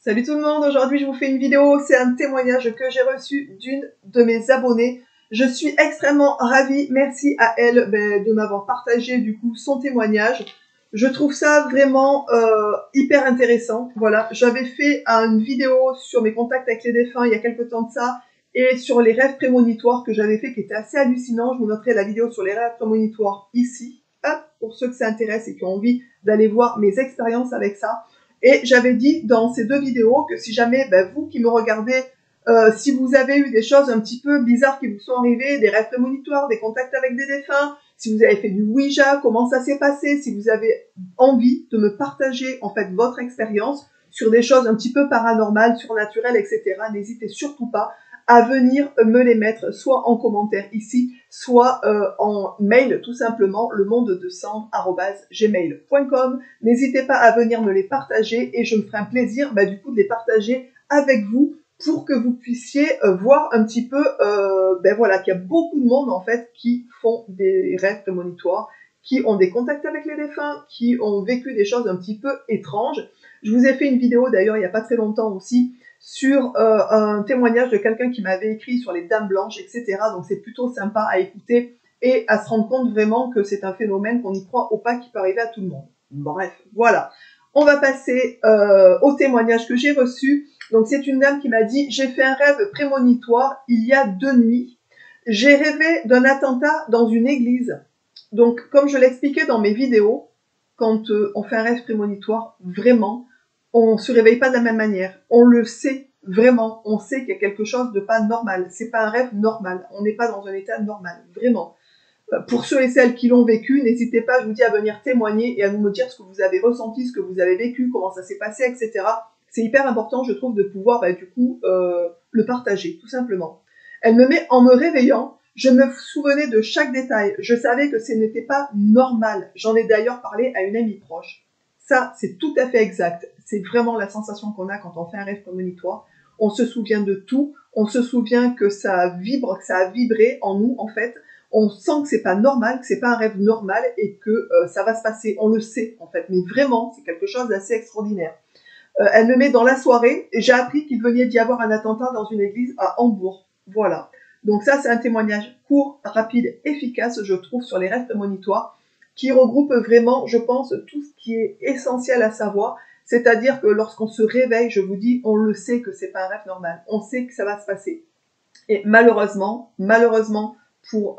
Salut tout le monde, aujourd'hui je vous fais une vidéo, c'est un témoignage que j'ai reçu d'une de mes abonnées. Je suis extrêmement ravie, merci à elle de m'avoir partagé du coup son témoignage. Je trouve ça vraiment hyper intéressant. Voilà, j'avais fait une vidéo sur mes contacts avec les défunts il y a quelques temps de ça et sur les rêves prémonitoires que j'avais fait qui était assez hallucinant. Je vous noterai la vidéo sur les rêves prémonitoires ici, hop, pour ceux que ça intéresse et qui ont envie d'aller voir mes expériences avec ça. Et j'avais dit dans ces deux vidéos que si jamais vous qui me regardez, si vous avez eu des choses un petit peu bizarres qui vous sont arrivées, des rêves prémonitoires, des contacts avec des défunts, si vous avez fait du Ouija, comment ça s'est passé, si vous avez envie de me partager en fait votre expérience sur des choses un petit peu paranormales, surnaturelles, etc., n'hésitez surtout pas à venir me les mettre soit en commentaire ici, soit en mail tout simplement, lemonde-de-cendre@gmail.com. N'hésitez pas à venir me les partager et je me ferai un plaisir du coup de les partager avec vous pour que vous puissiez voir un petit peu voilà, qu'il y a beaucoup de monde en fait qui font des rêves prémonitoires, qui ont des contacts avec les défunts, qui ont vécu des choses un petit peu étranges. Je vous ai fait une vidéo d'ailleurs il n'y a pas très longtemps aussi sur un témoignage de quelqu'un qui m'avait écrit sur les dames blanches, etc. Donc c'est plutôt sympa à écouter et à se rendre compte vraiment que c'est un phénomène qu'on y croit ou pas qui peut arriver à tout le monde. Bref, voilà. On va passer au témoignage que j'ai reçu. Donc c'est une dame qui m'a dit « J'ai fait un rêve prémonitoire il y a 2 nuits. J'ai rêvé d'un attentat dans une église. » Donc comme je l'expliquais dans mes vidéos, quand on fait un rêve prémonitoire, vraiment, on se réveille pas de la même manière. On le sait vraiment. On sait qu'il y a quelque chose de pas normal. C'est pas un rêve normal. On n'est pas dans un état normal. Vraiment. Pour ceux et celles qui l'ont vécu, n'hésitez pas, je vous dis, à venir témoigner et à nous me dire ce que vous avez ressenti, ce que vous avez vécu, comment ça s'est passé, etc. C'est hyper important, je trouve, de pouvoir, du coup, le partager, tout simplement. Elle me met en me réveillant. Je me souvenais de chaque détail. Je savais que ce n'était pas normal. J'en ai d'ailleurs parlé à une amie proche. Ça, c'est tout à fait exact. C'est vraiment la sensation qu'on a quand on fait un rêve prémonitoire. On se souvient de tout. On se souvient que ça vibre, que ça a vibré en nous, en fait. On sent que c'est pas normal, que c'est pas un rêve normal et que ça va se passer. On le sait, en fait. Mais vraiment, c'est quelque chose d'assez extraordinaire. Elle me met dans la soirée et j'ai appris qu'il venait d'y avoir un attentat dans une église à Hambourg. Voilà. Donc ça, c'est un témoignage court, rapide, efficace, je trouve, sur les rêves prémonitoires, qui regroupe vraiment, je pense, tout ce qui est essentiel à savoir. C'est-à-dire que lorsqu'on se réveille, je vous dis, on le sait que c'est pas un rêve normal. On sait que ça va se passer. Et malheureusement, pour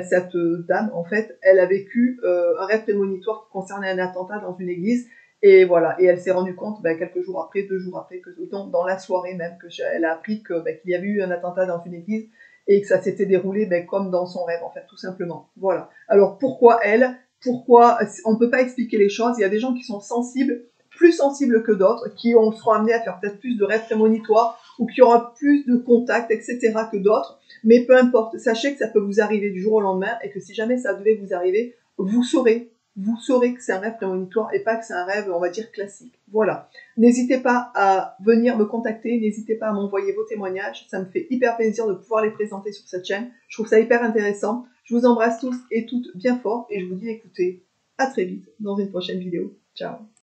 cette dame, en fait, elle a vécu un rêve prémonitoire qui concernait un attentat dans une église. Et voilà, et elle s'est rendue compte quelques jours après, 2 jours après, que dans la soirée même, elle a appris qu'il y avait eu un attentat dans une église et que ça s'était déroulé comme dans son rêve, en fait, tout simplement. Voilà. Alors pourquoi elle? Pourquoi on ne peut pas expliquer les choses? Il y a des gens qui sont sensibles, plus sensibles que d'autres, qui seront amenés à faire peut-être plus de rêves prémonitoires ou qui aura plus de contacts, etc. que d'autres. Mais peu importe, sachez que ça peut vous arriver du jour au lendemain et que si jamais ça devait vous arriver, vous saurez que c'est un rêve prémonitoire et pas que c'est un rêve, on va dire, classique. Voilà. N'hésitez pas à venir me contacter, n'hésitez pas à m'envoyer vos témoignages. Ça me fait hyper plaisir de pouvoir les présenter sur cette chaîne. Je trouve ça hyper intéressant. Je vous embrasse tous et toutes bien fort et je vous dis écoutez, à très vite dans une prochaine vidéo. Ciao.